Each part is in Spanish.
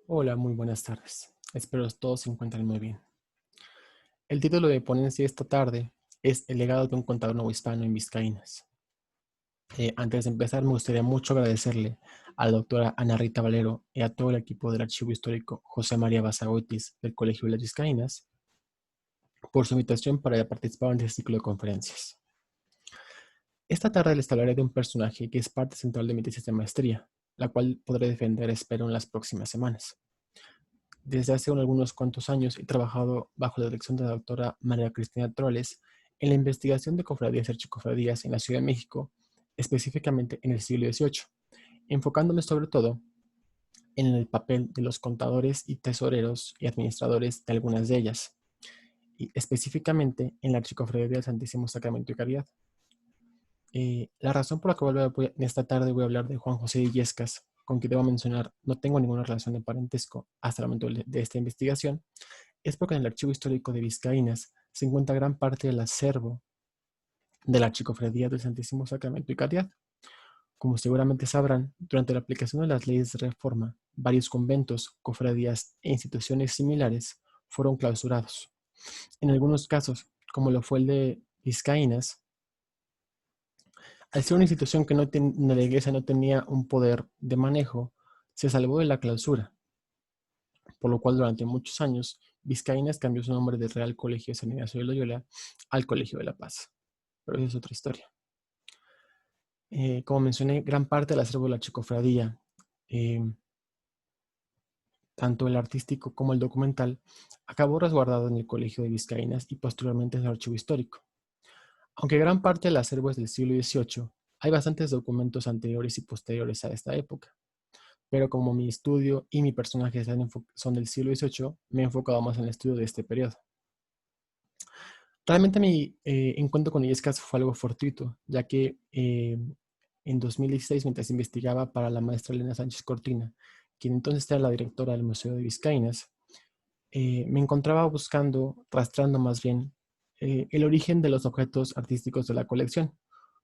Hola, muy buenas tardes. Espero todos se encuentren muy bien. El título de ponencia de esta tarde es El legado de un contador novohispano en Vizcaínas. Antes de empezar, me gustaría mucho agradecerle a la doctora Ana Rita Valero y a todo el equipo del Archivo Histórico José María Basagoitis del Colegio de las Vizcaínas por su invitación para participar en este ciclo de conferencias. Esta tarde les hablaré de un personaje que es parte central de mi tesis de maestría, la cual podré defender, espero, en las próximas semanas. Desde hace algunos cuantos años he trabajado bajo la dirección de la doctora María Cristina Troles en la investigación de cofradías y archicofradías en la Ciudad de México, específicamente en el siglo XVIII, enfocándome sobre todo en el papel de los contadores y tesoreros y administradores de algunas de ellas, y específicamente en la archicofradía del Santísimo Sacramento y Caridad. La razón por la que en esta tarde voy a hablar de Juan José de Illescas, con quien debo mencionar no tengo ninguna relación de parentesco hasta el momento de esta investigación, es porque en el Archivo Histórico de Vizcaínas se encuentra gran parte del acervo de la Archicofradía del Santísimo Sacramento y Caridad. Como seguramente sabrán, durante la aplicación de las leyes de reforma, varios conventos, cofradías e instituciones similares fueron clausurados. En algunos casos, como lo fue el de Vizcaínas, al ser una institución que la iglesia no tenía un poder de manejo, se salvó de la clausura, por lo cual durante muchos años Vizcaínas cambió su nombre de Real Colegio de San Ignacio de Loyola al Colegio de la Paz. Pero esa es otra historia. Como mencioné, gran parte del acervo de la chicofradía, eh, tanto el artístico como el documental, acabó resguardado en el Colegio de Vizcaínas y posteriormente en el Archivo Histórico. Aunque gran parte del acervo es del siglo XVIII, hay bastantes documentos anteriores y posteriores a esta época. Pero como mi estudio y mi personaje son del siglo XVIII, me he enfocado más en el estudio de este periodo. Realmente mi encuentro con Illescas fue algo fortuito, ya que en 2016, mientras investigaba para la maestra Elena Sánchez Cortina, quien entonces era la directora del Museo de Vizcaínas, me encontraba buscando, rastreando más bien, el origen de los objetos artísticos de la colección.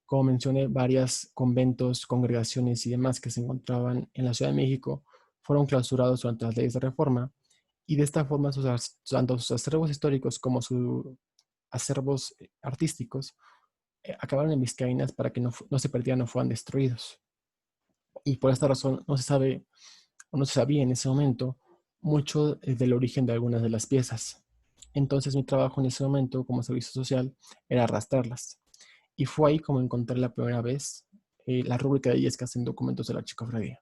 Como mencioné, varios conventos, congregaciones y demás que se encontraban en la Ciudad de México fueron clausurados durante las leyes de reforma y de esta forma tanto sus acervos históricos como sus acervos artísticos acabaron en Vizcaínas para que no se perdieran o fueran destruidos. Y por esta razón no se sabe o no se sabía en ese momento mucho del origen de algunas de las piezas. Entonces mi trabajo en ese momento como servicio social era arrastrarlas. Y fue ahí como encontré la primera vez la rúbrica de Illescas en documentos de la chicofradía.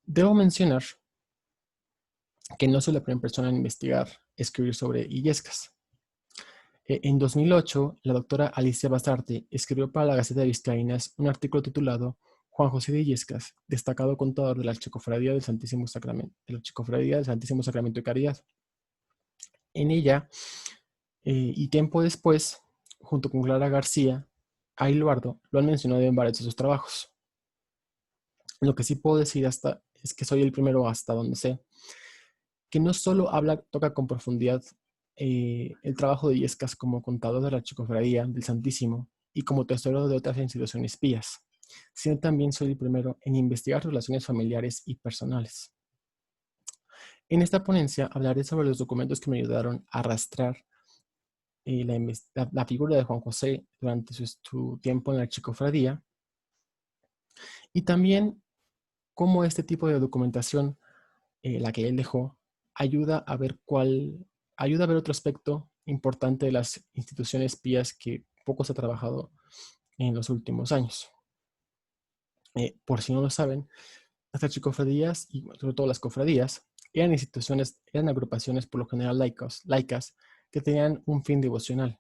Debo mencionar que no soy la primera persona en investigar, escribir sobre Illescas. En 2008, la doctora Alicia Basarte escribió para la Gaceta de Vizcaínas un artículo titulado Juan José de Illescas, destacado contador de la Archicofradía del Santísimo Sacramento, de Caridad. En ella, y tiempo después, junto con Clara García, a Iluardo lo han mencionado en varios de sus trabajos. Lo que sí puedo decir es que soy el primero hasta donde sé, que no solo toca con profundidad el trabajo de Illescas como contador de la Chicofradía del Santísimo y como tesorero de otras instituciones pías, sino también soy el primero en investigar relaciones familiares y personales. En esta ponencia hablaré sobre los documentos que me ayudaron a arrastrar la figura de Juan José durante su tiempo en la Chicofradía y también cómo este tipo de documentación, la que él dejó, ayuda a ver otro aspecto importante de las instituciones pías que poco se ha trabajado en los últimos años. Por si no lo saben, las archicofradías y sobre todo las cofradías eran agrupaciones por lo general laicas que tenían un fin devocional.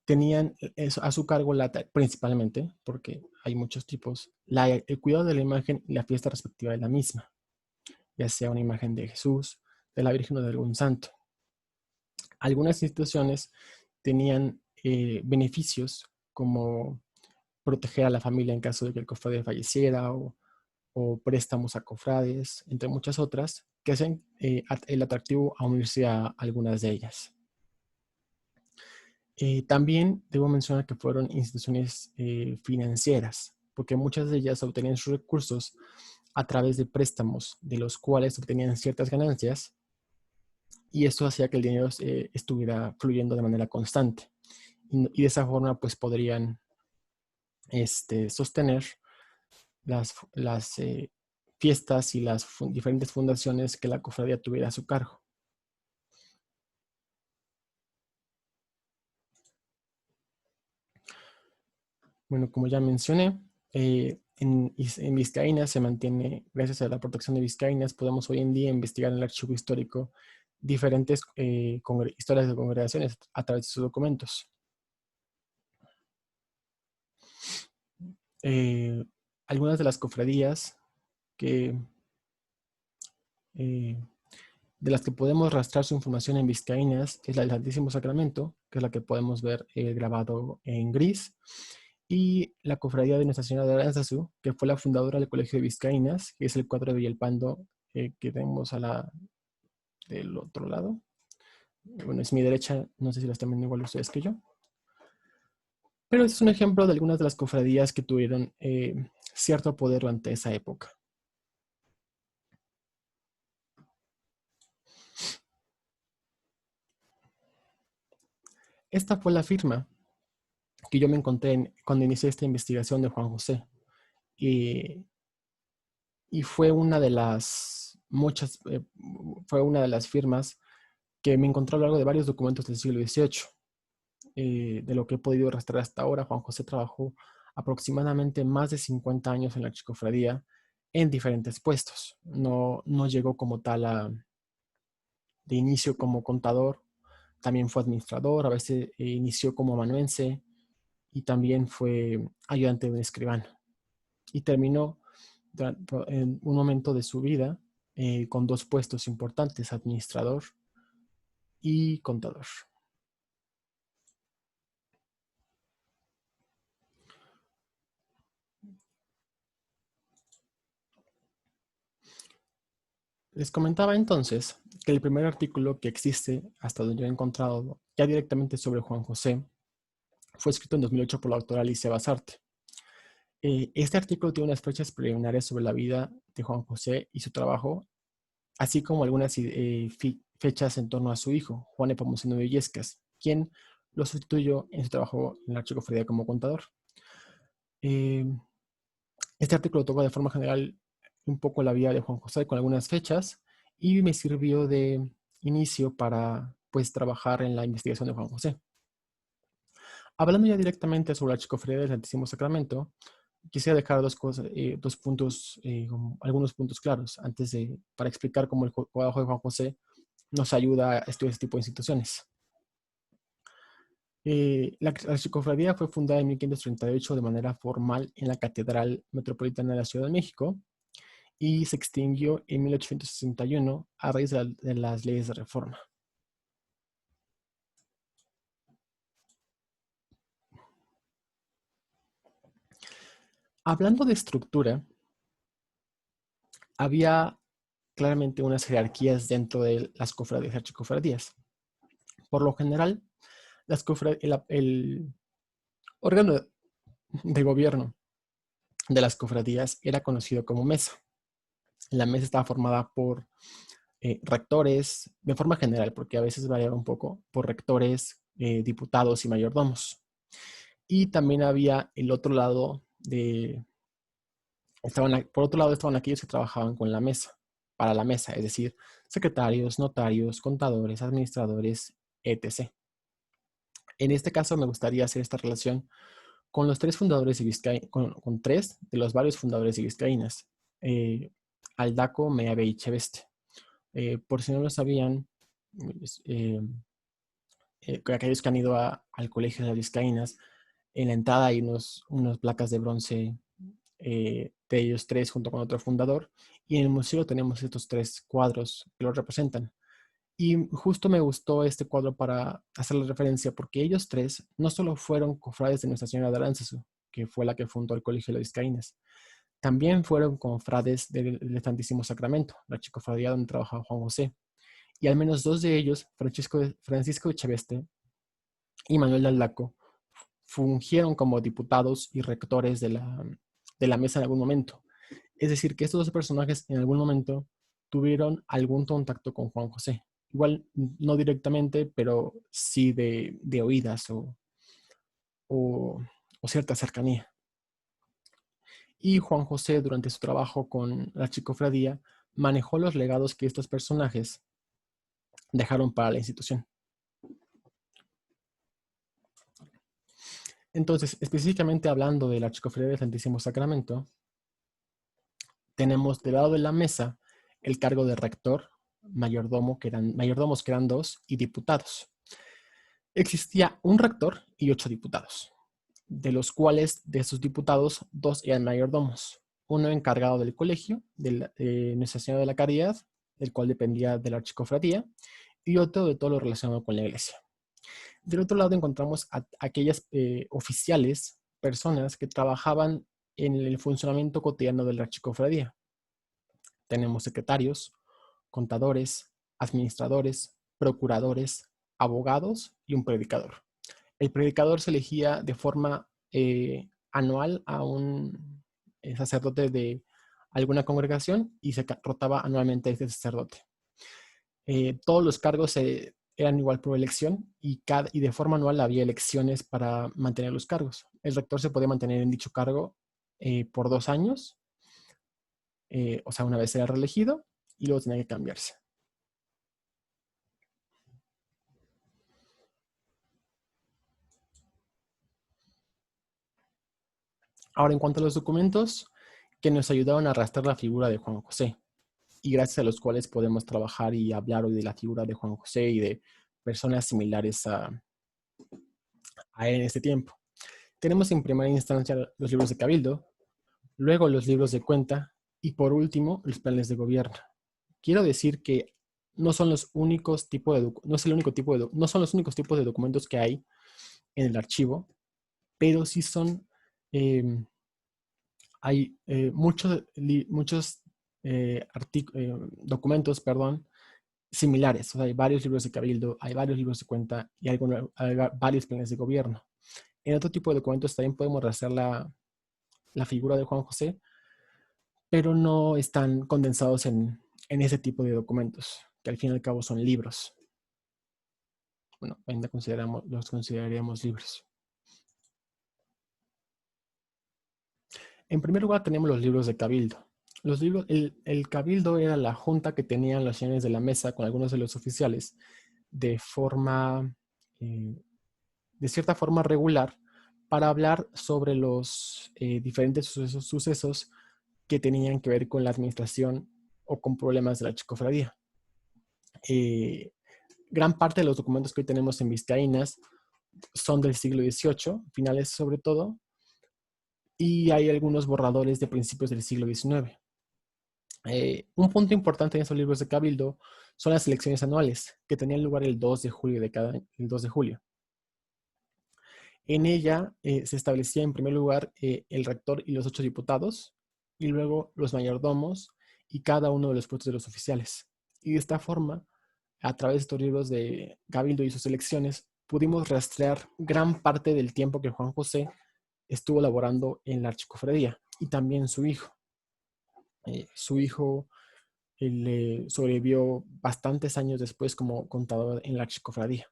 Tenían a su cargo principalmente, porque hay muchos tipos, el cuidado de la imagen y la fiesta respectiva de la misma, ya sea una imagen de Jesús, de la Virgen o de algún santo. Algunas instituciones tenían beneficios como proteger a la familia en caso de que el cofrade falleciera o préstamos a cofrades, entre muchas otras, que hacen el atractivo a unirse a algunas de ellas. También debo mencionar que fueron instituciones financieras, porque muchas de ellas obtenían sus recursos a través de préstamos de los cuales obtenían ciertas ganancias, y esto hacía que el dinero estuviera fluyendo de manera constante. Y de esa forma pues podrían sostener las fiestas y las diferentes fundaciones que la cofradía tuviera a su cargo. Bueno, como ya mencioné, en Vizcaínas se mantiene, gracias a la protección de Vizcaínas, podemos hoy en día investigar en el archivo histórico diferentes historias de congregaciones a través de sus documentos. Algunas de las cofradías de las que podemos rastrear su información en Vizcaínas es la del Santísimo Sacramento, que es la que podemos ver grabado en gris, y la Cofradía de Nuestra Señora de Aránzazu, que fue la fundadora del Colegio de Vizcaínas, que es el cuadro de Villalpando que tenemos del otro lado. Bueno, es mi derecha, no sé si lo están viendo igual ustedes que yo. Pero este es un ejemplo de algunas de las cofradías que tuvieron cierto poder durante esa época. Esta fue la firma que yo me encontré cuando inicié esta investigación de Juan José. Y fue una de las fue una de las firmas que me encontré a lo largo de varios documentos del siglo XVIII. De lo que he podido rastrear hasta ahora, Juan José trabajó aproximadamente más de 50 años en la archicofradía en diferentes puestos. No llegó como tal de inicio como contador, también fue administrador, a veces inició como amanuense y también fue ayudante de un escribano. Y terminó en un momento de su vida con dos puestos importantes, administrador y contador. Les comentaba entonces que el primer artículo que existe, hasta donde yo he encontrado ya directamente sobre Juan José, fue escrito en 2008 por la doctora Alicia Basarte. Este artículo tiene unas fechas preliminares sobre la vida de Juan José y su trabajo, así como algunas fechas en torno a su hijo, Juan Nepomuceno de Illescas, quien lo sustituyó en su trabajo en la archicofradía como contador. Este artículo toca de forma general un poco la vida de Juan José con algunas fechas y me sirvió de inicio para pues trabajar en la investigación de Juan José. Hablando ya directamente sobre la archicofradía del Santísimo Sacramento, quisiera dejar dos puntos, algunos puntos claros para explicar cómo el trabajo de Juan José nos ayuda a estudiar este tipo de instituciones. La archicofradía fue fundada en 1538 de manera formal en la Catedral Metropolitana de la Ciudad de México y se extinguió en 1861 a raíz de las leyes de reforma. Hablando de estructura, había claramente unas jerarquías dentro de las cofradías y archicofradías. Por lo general, el órgano de gobierno de las cofradías era conocido como mesa. La mesa estaba formada por rectores, de forma general, porque a veces variaba un poco, por rectores, diputados y mayordomos. Y también había el otro lado por otro lado estaban aquellos que trabajaban con la mesa, para la mesa, es decir, secretarios, notarios, contadores, administradores, etc. En este caso me gustaría hacer esta relación con los tres fundadores de Vizcaínas, con tres de los varios fundadores de Vizcaínas, Aldaco, Meave y Cheveste. Por si no lo sabían, eh, aquellos que han ido al colegio de las Vizcaínas, en la entrada hay unas placas de bronce de ellos tres junto con otro fundador, y en el museo tenemos estos tres cuadros que lo representan. Y justo me gustó este cuadro para hacer la referencia porque ellos tres no solo fueron cofrades de Nuestra Señora de Aránzazu, que fue la que fundó el Colegio de las Vizcaínas, también fueron cofrades del Santísimo Sacramento, la archicofradía donde trabajaba Juan José. Y al menos dos de ellos, Francisco de Cheveste y Manuel de Aldaco, fungieron como diputados y rectores de la mesa en algún momento. Es decir, que estos dos personajes en algún momento tuvieron algún contacto con Juan José. Igual no directamente, pero sí de oídas o, o cierta cercanía. Y Juan José, durante su trabajo con la Chicofradía, manejó los legados que estos personajes dejaron para la institución. Entonces, específicamente hablando de la Chicofradía del Santísimo Sacramento, tenemos del lado de la mesa el cargo de rector, mayordomos que eran dos, y diputados. Existía un rector y 8 diputados, de los cuales de esos diputados 2 eran mayordomos. Uno encargado del colegio, de Nuestra Señora de la Caridad, del cual dependía de la Archicofradía, y otro de todo lo relacionado con la iglesia. Del otro lado encontramos a aquellas oficiales, personas que trabajaban en el funcionamiento cotidiano de la Archicofradía. Tenemos secretarios, contadores, administradores, procuradores, abogados y un predicador. El predicador se elegía de forma anual a un sacerdote de alguna congregación y se rotaba anualmente a este sacerdote. Todos los cargos eran igual por elección y de forma anual había elecciones para mantener los cargos. El rector se podía mantener en dicho cargo por 2 años, o sea, una vez era reelegido y luego tenía que cambiarse. Ahora, en cuanto a los documentos que nos ayudaron a arrastrar la figura de Juan José, y gracias a los cuales podemos trabajar y hablar hoy de la figura de Juan José y de personas similares a él en este tiempo. Tenemos en primera instancia los libros de Cabildo, luego los libros de cuenta y por último los planes de gobierno. Quiero decir que no son los únicos tipos de no son los únicos tipos de documentos que hay en el archivo, pero sí son hay muchos documentos, perdón, similares. O sea, hay varios libros de cabildo, hay varios libros de cuenta y hay varios planes de gobierno. En otro tipo de documentos también podemos rastrear la figura de Juan José, pero no están condensados en ese tipo de documentos, que al fin y al cabo son libros. Bueno, ainda los consideraríamos libros. En primer lugar tenemos los libros de cabildo. Los libros, el cabildo era la junta que tenían los señores de la mesa con algunos de los oficiales de de cierta forma regular para hablar sobre los diferentes sucesos que tenían que ver con la administración o con problemas de la chicofradía. Gran parte de los documentos que hoy tenemos en Vizcaínas son del siglo XVIII, finales sobre todo, y hay algunos borradores de principios del siglo XIX. Un punto importante en estos libros de Cabildo son las elecciones anuales, que tenían lugar el 2 de julio el 2 de julio. En ella se establecía en primer lugar el rector y los 8 diputados, y luego los mayordomos y cada uno de los puestos de los oficiales. Y de esta forma, a través de estos libros de Cabildo y sus elecciones, pudimos rastrear gran parte del tiempo que Juan José estuvo laborando en la archicofradía y también su hijo. Su hijo le sobrevivió bastantes años después como contador en la archicofradía.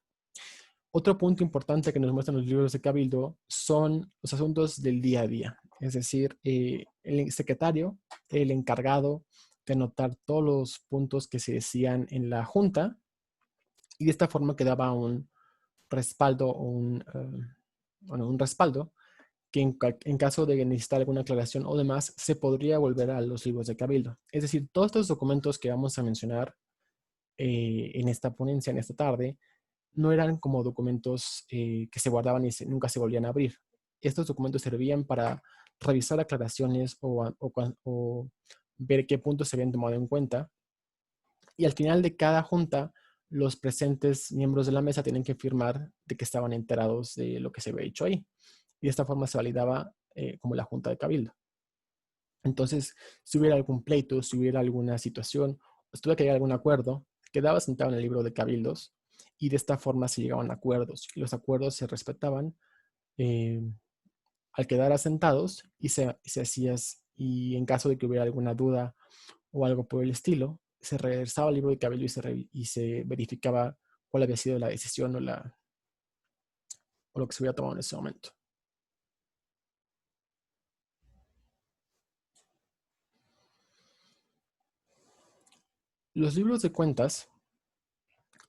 Otro punto importante que nos muestran los libros de Cabildo son los asuntos del día a día, es decir, el secretario, el encargado de anotar todos los puntos que se decían en la junta y de esta forma quedaba un respaldo o un respaldo que en caso de necesitar alguna aclaración o demás, se podría volver a los libros de Cabildo. Es decir, todos estos documentos que vamos a mencionar en esta ponencia, en esta tarde, no eran como documentos que se guardaban y nunca se volvían a abrir. Estos documentos servían para revisar aclaraciones o ver qué puntos se habían tomado en cuenta. Y al final de cada junta, los presentes miembros de la mesa tienen que firmar de que estaban enterados de lo que se había dicho ahí. Y de esta forma se validaba como la junta de cabildo. Entonces, si hubiera algún pleito, si hubiera alguna situación, si tuviera que llegar a algún acuerdo, quedaba sentado en el libro de cabildos y de esta forma se llegaban a acuerdos. Y los acuerdos se respetaban al quedar asentados y se hacía y en caso de que hubiera alguna duda o algo por el estilo, se regresaba al libro de Cabello y se verificaba cuál había sido la decisión o lo que se hubiera tomado en ese momento. Los libros de cuentas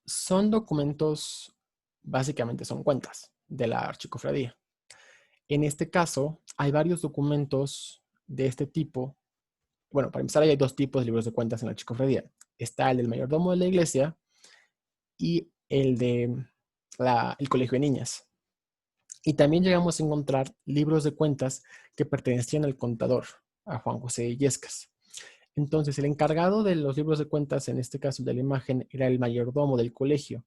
son documentos, básicamente son cuentas de la archicofradía. En este caso, hay varios documentos de este tipo. Bueno, para empezar, hay dos tipos de libros de cuentas en la archicofradía. Está el del mayordomo de la iglesia y el de el colegio de niñas. Y también llegamos a encontrar libros de cuentas que pertenecían al contador, a Juan José Illescas. Entonces, el encargado de los libros de cuentas, en este caso de la imagen, era el mayordomo del colegio.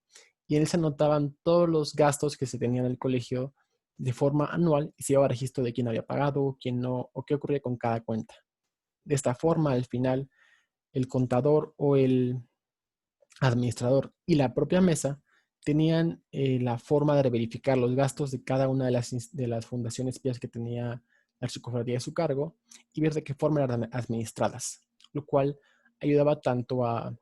Y en él se anotaban todos los gastos que se tenían en el colegio de forma anual y se llevaba registro de quién había pagado, quién no, o qué ocurría con cada cuenta. De esta forma, al final, el contador o el administrador y la propia mesa tenían la forma de verificar los gastos de cada una de las fundaciones pías que tenía la archicofradía a su cargo y ver de qué forma eran administradas, lo cual ayudaba tanto a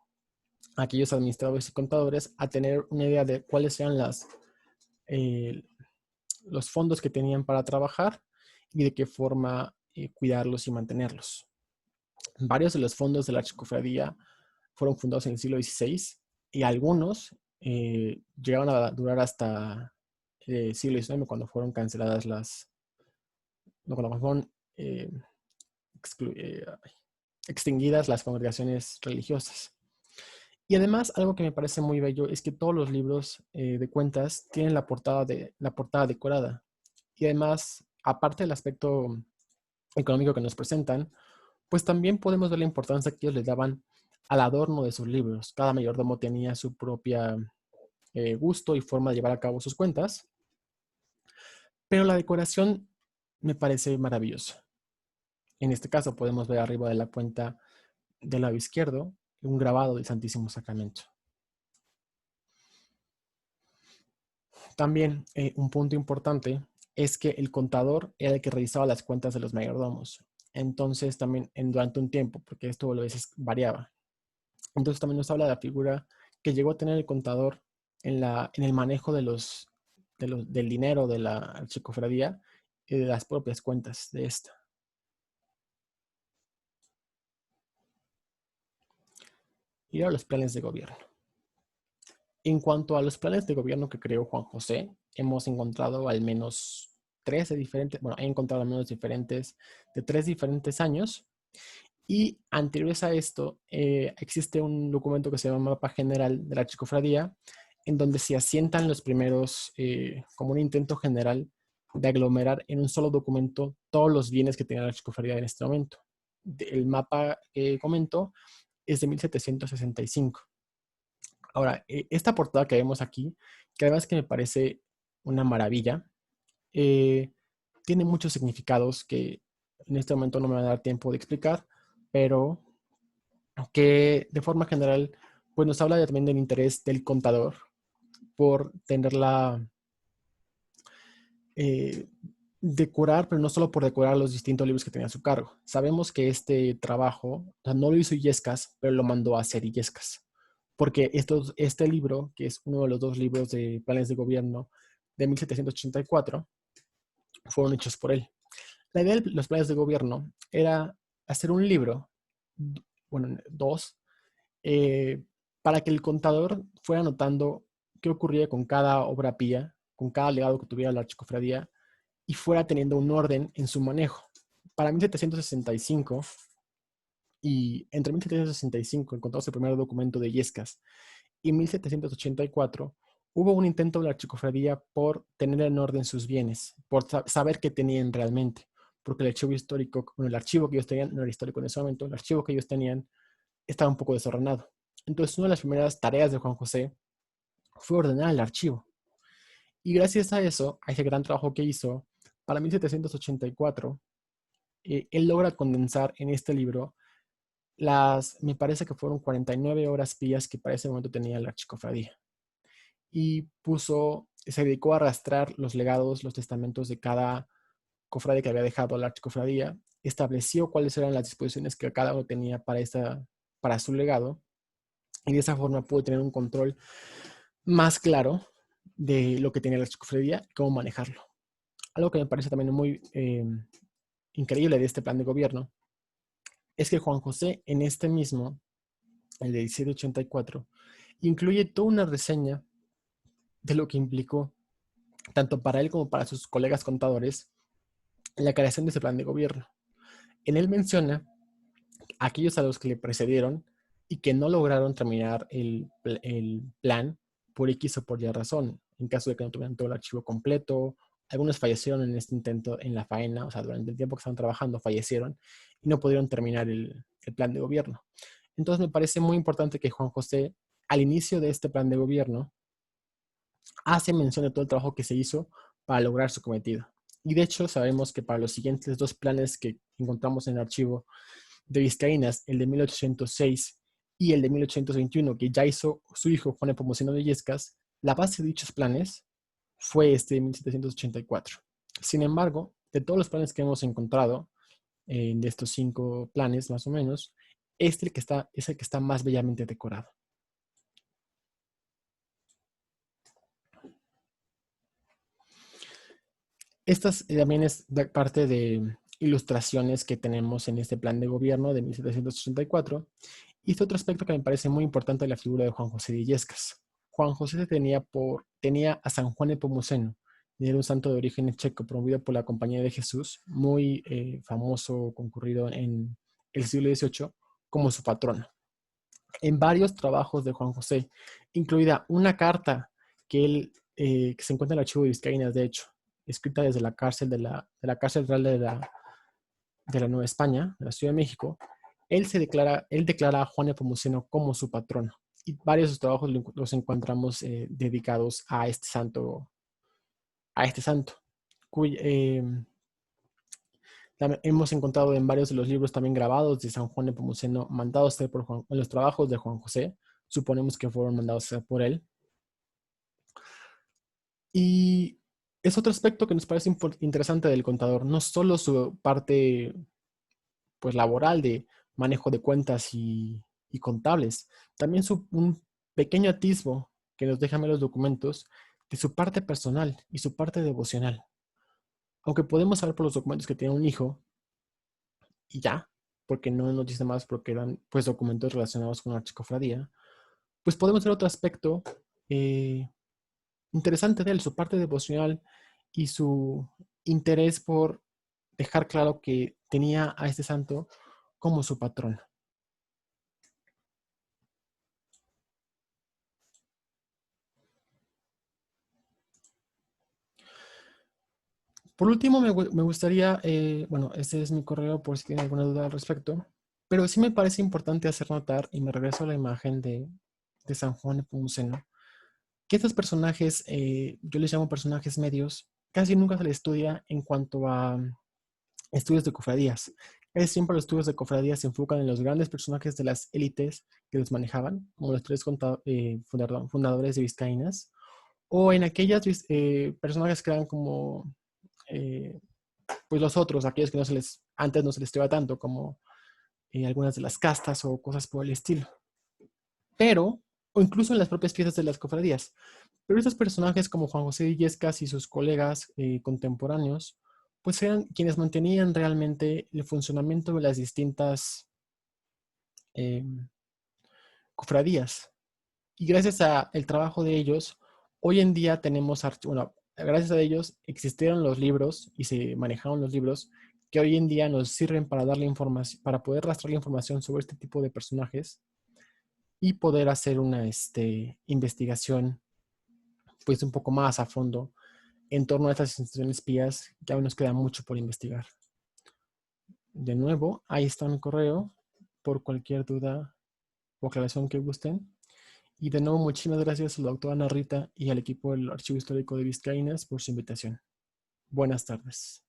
aquellos administradores y contadores a tener una idea de cuáles eran eh, los fondos que tenían para trabajar y de qué forma cuidarlos y mantenerlos. Varios de los fondos de la archicofradía fueron fundados en el siglo XVI y algunos llegaron a durar hasta el siglo XIX cuando fueron canceladas no, cuando fueron exclu extinguidas las congregaciones religiosas. Y además, algo que me parece muy bello es que todos los libros de cuentas tienen la portada decorada. Y además, aparte del aspecto económico que nos presentan, pues también podemos ver la importancia que ellos le daban al adorno de sus libros. Cada mayordomo tenía su propia gusto y forma de llevar a cabo sus cuentas, pero la decoración me parece maravillosa. En este caso podemos ver arriba de la cuenta del lado izquierdo un grabado del Santísimo Sacramento. También un punto importante es que el contador era el que revisaba las cuentas de los mayordomos. Entonces también durante un tiempo, porque esto a veces variaba. Entonces también nos habla de la figura que llegó a tener el contador en el manejo del dinero de la archicofradía y de las propias cuentas de esta. Y ahora los planes de gobierno. En cuanto a los planes de gobierno que creó Juan José, hemos encontrado al menos he encontrado al menos diferentes de 3 diferentes años. Y anteriores a esto, existe un documento que se llama Mapa General de la Archicofradía, en donde se asientan los primeros, como un intento general de aglomerar en un solo documento todos los bienes que tenía la Archicofradía en este momento. El mapa que comento es de 1765. Ahora, esta portada que vemos aquí, que además que me parece una maravilla, eh, tiene muchos significados que en este momento no me va a dar tiempo de explicar, pero que de forma general pues nos habla también del interés del contador por tenerla decorar, pero no solo por decorar los distintos libros que tenía a su cargo. Sabemos que este trabajo, o sea, no lo hizo Illescas, pero lo mandó a hacer Illescas, porque este libro, que es uno de los dos libros de planes de gobierno de 1784, fueron hechos por él. La idea de los planes de gobierno era hacer un libro, bueno, dos, eh, para que el contador fuera anotando qué ocurría con cada obra pía, con cada legado que tuviera la archicofradía, y fuera teniendo un orden en su manejo. Para 1765, y entre 1765 encontramos el primer documento de Illescas y 1784, hubo un intento de la archicofradía por tener en orden sus bienes, por saber qué tenían realmente, porque el archivo histórico, bueno, el archivo que ellos tenían no era histórico en ese momento, el archivo que ellos tenían estaba un poco desordenado. Entonces, una de las primeras tareas de Juan José fue ordenar el archivo. Y gracias a eso, a ese gran trabajo que hizo, para 1784, él logra condensar en este libro me parece que fueron 49 horas pías que para ese momento tenía la archicofradía. Y se dedicó a arrastrar los legados, los testamentos de cada cofrade que había dejado la archicofradía estableció cuáles eran las disposiciones que cada uno tenía para su legado, y de esa forma pudo tener un control más claro de lo que tenía la archicofradía y cómo manejarlo. Algo que me parece también muy increíble de este plan de gobierno es que Juan José, en este mismo, el de 1784, incluye toda una reseña de lo que implicó, tanto para él como para sus colegas contadores, la creación de ese plan de gobierno. En él menciona a aquellos a los que le precedieron y que no lograron terminar el plan por X o por Y razón, en caso de que no tuvieran todo el archivo completo. Algunos fallecieron en este intento, en la faena, o sea, durante el tiempo que estaban trabajando, fallecieron y no pudieron terminar el plan de gobierno. Entonces me parece muy importante que Juan José, al inicio de este plan de gobierno, hace mención de todo el trabajo que se hizo para lograr su cometido. Y de hecho sabemos que para los siguientes dos planes que encontramos en el archivo de Vizcaínas, el de 1806 y el de 1821, que ya hizo su hijo Juan Nepomuceno de Illescas, la base de dichos planes fue este de 1784. Sin embargo, de todos los planes que hemos encontrado, de estos 5 planes más o menos, es el que está más bellamente decorado. Estas también es parte de ilustraciones que tenemos en este plan de gobierno de 1784. Y este otro aspecto que me parece muy importante de la figura de Juan José de Illescas. Juan José tenía a San Juan Nepomuceno, y era un santo de origen checo promovido por la Compañía de Jesús, muy famoso, concurrido en el siglo XVIII, como su patrono. En varios trabajos de Juan José, incluida una carta que se encuentra en el archivo de Vizcaínas, de hecho, escrita desde la cárcel de la cárcel real de la Nueva España, de la Ciudad de México. Él declara a Juan Nepomuceno como su patrono. Y varios de sus trabajos los encontramos dedicados a este santo, hemos encontrado en varios de los libros también grabados de San Juan Nepomuceno, mandados a hacer en los trabajos de Juan José. Suponemos que fueron mandados a hacer por él. Y es otro aspecto que nos parece interesante del contador, no solo su parte pues laboral de manejo de cuentas y contables, también un pequeño atisbo que nos dejan ver los documentos de su parte personal y su parte devocional. Aunque podemos saber por los documentos que tiene un hijo y ya, porque no nos dice más porque eran pues documentos relacionados con la archicofradía, pues podemos ver otro aspecto interesante de él, su parte devocional y su interés por dejar claro que tenía a este santo como su patrón. Por último, me gustaría, bueno, este es mi correo por si tienen alguna duda al respecto, pero sí me parece importante hacer notar, y me regreso a la imagen de San Juan Nepomuceno, que estos personajes, yo les llamo personajes medios, casi nunca se les estudia en cuanto a estudios de cofradías. Casi siempre los estudios de cofradías se enfocan en los grandes personajes de las élites que los manejaban, como los tres fundadores de Vizcaínas, o en aquellas personajes que eran como pues los otros, aquellos que antes no se les estudiaba tanto, como algunas de las castas o cosas por el estilo. Pero, o incluso en las propias fiestas de las cofradías. Pero estos personajes como Juan José de Illescas y sus colegas contemporáneos, pues eran quienes mantenían realmente el funcionamiento de las distintas eh, cofradías. Y gracias al trabajo de ellos, hoy en día tenemos, bueno, gracias a ellos existieron los libros y se manejaron los libros que hoy en día nos sirven para darle información, para poder rastrear la información sobre este tipo de personajes y poder hacer una investigación pues un poco más a fondo en torno a estas instituciones espías que aún nos queda mucho por investigar. De nuevo, ahí está mi correo por cualquier duda o aclaración que gusten. Y de nuevo, muchísimas gracias a la doctora Ana Rita y al equipo del Archivo Histórico de Vizcaínas por su invitación. Buenas tardes.